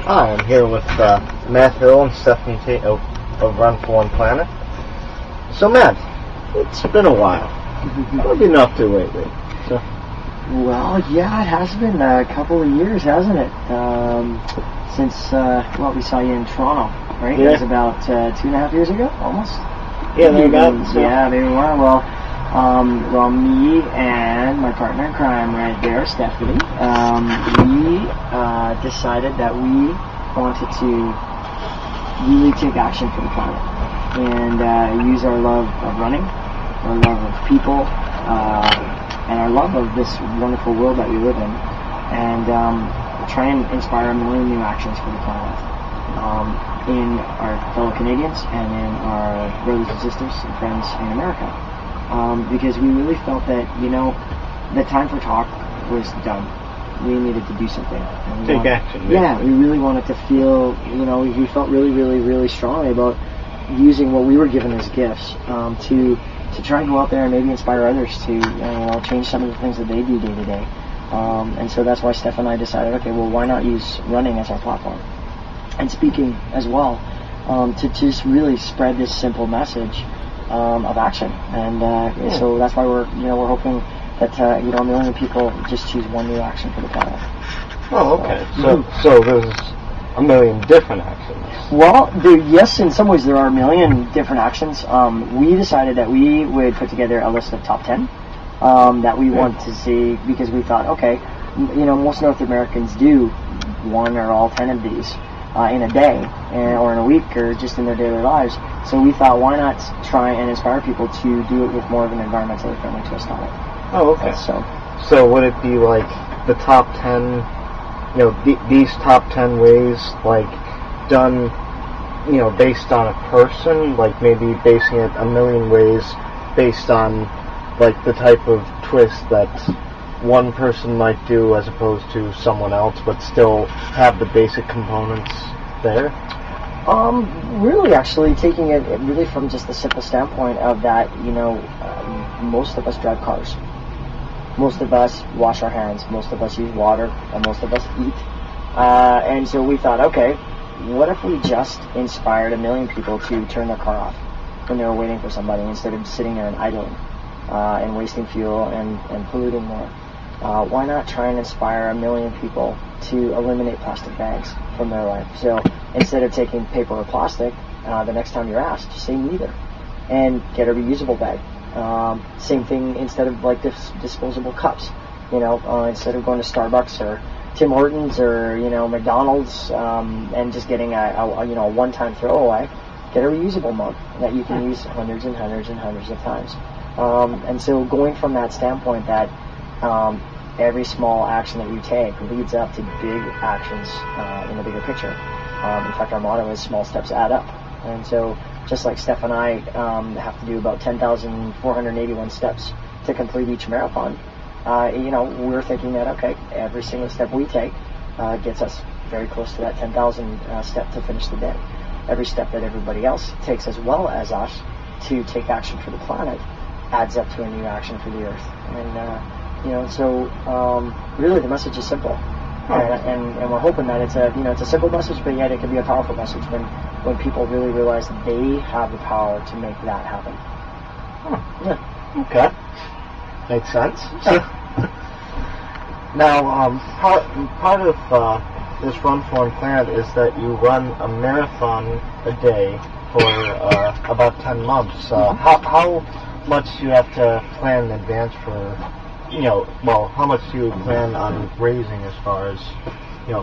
Hi, I'm here with Matt Hill and Stephanie Tait of Run for One Planet. So, Matt, it's been a while. What have you been up to lately? Well, yeah, it has been a couple of years, hasn't it? Since, we saw you in Toronto, right? Yeah. It was about 2.5 years ago, almost. Yeah, thereabouts. Yeah, maybe more. Well, me and my partner in crime right there, Stephanie, we decided that we wanted to really take action for the planet and use our love of running, our love of people, and our love of this wonderful world that we live in, and try and inspire a million new actions for the planet in our fellow Canadians and in our brothers and sisters and friends in America. Because we really felt that, the time for talk was done. We needed to do something. Take action. Yeah, we really wanted to feel, we felt really, really, really strongly about using what we were given as gifts to try and go out there and maybe inspire others to, change some of the things that they do day to day. And so that's why Steph and I decided, okay, well, why not use running as our platform? And speaking as well, to just really spread this simple message of action. And so that's why we're hoping that, a million people just choose one new action for the planet. Oh, okay. So there's a million different actions. Well, yes, in some ways there are a million different actions. We decided that we would put together a list of top 10 that we want to see, because we thought, okay, most North Americans do one or all 10 of these in a day or in a week or just in their daily lives. So we thought, why not try and inspire people to do it with more of an environmentally friendly twist on it. Oh, okay. So would it be like the top 10, these top 10 ways, like, done, based on a person, like maybe basing it a million ways based on, like, the type of twist that one person might do as opposed to someone else, but still have the basic components there? Really, actually, taking it really from just the simple standpoint of that, most of us drive cars. Most of us wash our hands. Most of us use water, and most of us eat. And so we thought, okay, what if we just inspired a million people to turn their car off when they were waiting for somebody, instead of sitting there and idling and wasting fuel and polluting more? Why not try and inspire a million people to eliminate plastic bags from their life? So instead of taking paper or plastic, the next time you're asked, just say neither, and get a reusable bag. Same thing, instead of like disposable cups, instead of going to Starbucks or Tim Hortons or McDonald's and just getting a one-time throwaway, get a reusable mug that you can use hundreds and hundreds and hundreds of times. And so going from that standpoint that every small action that you take leads up to big actions in the bigger picture. In fact, our motto is small steps add up. And so just like Steph and I have to do about 10,481 steps to complete each marathon, we're thinking that, okay, every single step we take gets us very close to that 10,000 step to finish the day. Every step that everybody else takes, as well as us, to take action for the planet adds up to a new action for the earth. And so really the message is simple. And we're hoping that it's a simple message, but yet it can be a powerful message when people really realize that they have the power to make that happen. Yeah. Okay. Makes sense. Now, part of this Run for One Planet is that you run a marathon a day for about 10 months. How much do you have to plan in advance for, how much do you plan on raising as far as,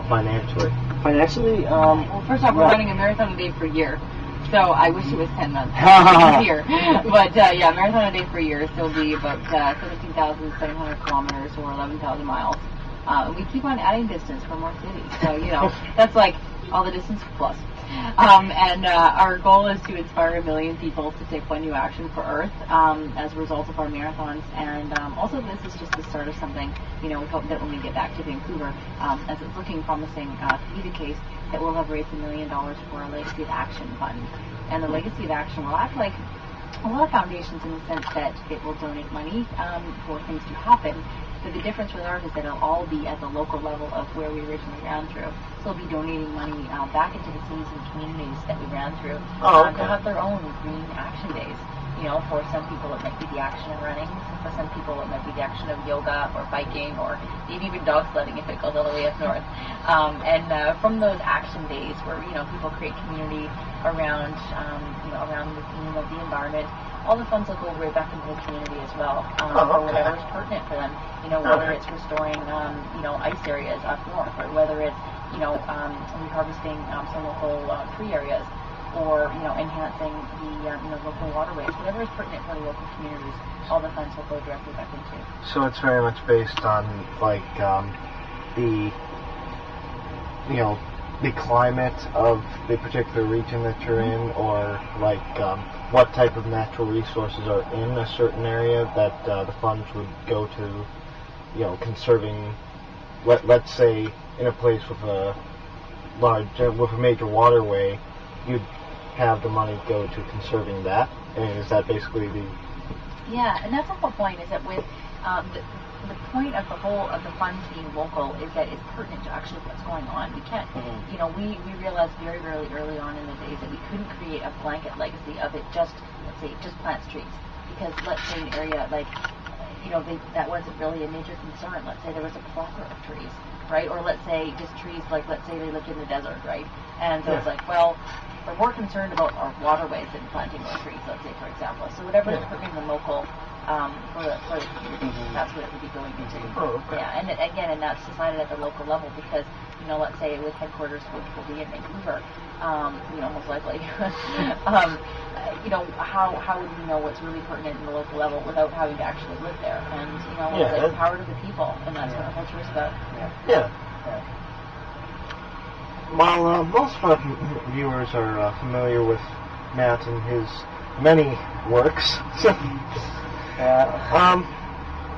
financially? Financially, well, first off, we're running a marathon a day per year. So I wish it was 10 months a year. But marathon a day per year. So it'll be about 17,700 kilometers or 11,000 miles. We keep on adding distance for more cities. So, that's like all the distance plus. And our goal is to inspire a million people to take one new action for Earth as a result of our marathons. And also this is just the start of something. We hope that when we get back to Vancouver, as it's looking promising to be the case, that we'll have raised $1 million for a Legacy of Action fund. And the Legacy of Action will act like a lot of foundations in the sense that it will donate money for things to happen, But the difference with ours is that it'll all be at the local level of where we originally ran through. So we'll be donating money back into the cities and communities that we ran through to have their own green action days. You know, for some people it might be the action of running. For some people it might be the action of yoga or biking or maybe even dog sledding if it goes all the way up north. And from those action days where, you know, people create community around, around the theme of the environment, all the funds will go right back into the community as well for whatever is pertinent for them. You know, whether it's restoring, ice areas up north, or whether it's, reharvesting some local tree areas, or, enhancing the, local waterways, whatever is pertinent for the local communities, all the funds will go directly back into. So it's very much based on, like, the climate of the particular region that you're in, or, like, what type of natural resources are in a certain area that the funds would go to, conserving, let's say, in a place with a with a major waterway, you'd have the money go to conserving that. I mean, is that basically the... Yeah, and that's the whole point, is that with the point of the whole of the funds being local is that it's pertinent to actually what's going on. We can't, we realized very, very early on in the days that we couldn't create a blanket legacy of it just, let's say, just plants trees. Because let's say an area like, that wasn't really a major concern. Let's say there was a plethora of trees, right? Or let's say just trees, like let's say they lived in the desert, right? And so it's like, well, we're more concerned about our waterways than planting more trees, let's say, for example. So whatever is pertinent in the local, for the community, that's what it would be going into. Yeah, and and that's decided at the local level because, let's say with headquarters will be in Vancouver, most likely. How would we know what's really pertinent in the local level without having to actually live there? And, it's like power to the people, and that's what the culture is about. Yeah. While most of our viewers are familiar with Matt and his many works,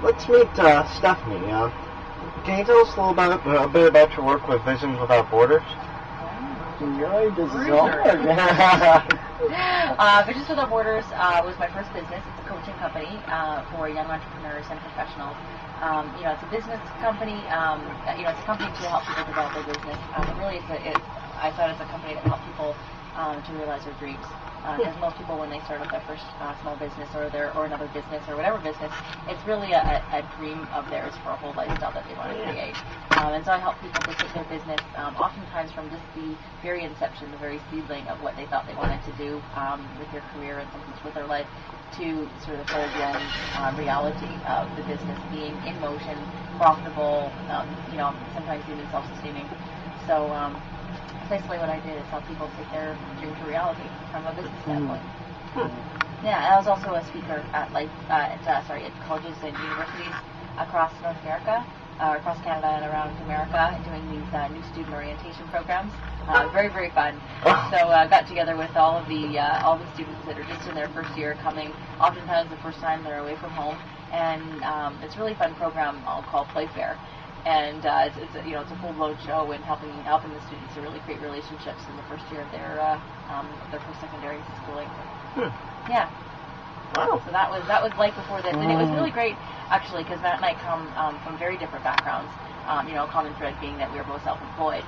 let's meet Stephanie. Can you tell us a bit about your work with Visions Without Borders? Visions Without Borders was my first business. It's a coaching company for young entrepreneurs and professionals. It's a business company. It's a company to help people develop their business. Really, I thought it's a company that helps people to realize their dreams. Because most people, when they start up their first small business or another business or whatever business, it's really a dream of theirs for a whole lifestyle that they want to create. And so I help people to take their business, oftentimes from just the very inception, the very seedling of what they thought they wanted to do with their career and sometimes with their life, to sort of full-blown reality of the business being in motion, profitable, sometimes even self-sustaining. So basically what I did is help people take their dream to reality from a business standpoint. Yeah, and I was also a speaker at colleges and universities across North America, across Canada and around America, doing these new student orientation programs. Very, very fun. So I got together with all the students that are just in their first year, coming oftentimes the first time they're away from home, and it's a really fun program called Playfair. And it's a full-blown show and helping the students to really create relationships in the first year of their post-secondary schooling. Yeah. Wow. So that was like before this, and it was really great actually because Matt and I come from very different backgrounds. Common thread being that we were both self-employed,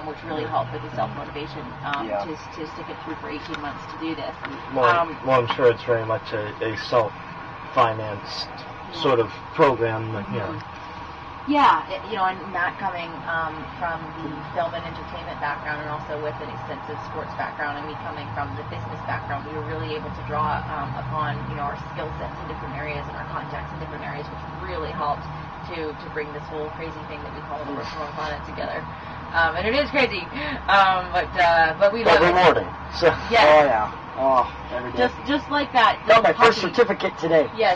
which really helped with the self-motivation to stick it through for 18 months to do this. Well, I'm sure it's very much a self-financed sort of program. Yeah, and Matt coming from the film and entertainment background and also with an extensive sports background, and me coming from the business background, we were really able to draw upon, our skill sets in different areas and our contacts in different areas, which really helped to bring this whole crazy thing that we call the World Planet together. And it is crazy, but we love it. Rewarding. So. Yes. Oh, yeah. Oh, every day. Just like that. Got my first certificate today. Yes,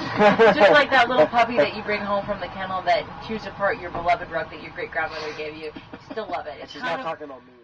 just like that little puppy that you bring home from the kennel that chews apart your beloved rug that your great grandmother gave you. You still love it. She's not talking about me.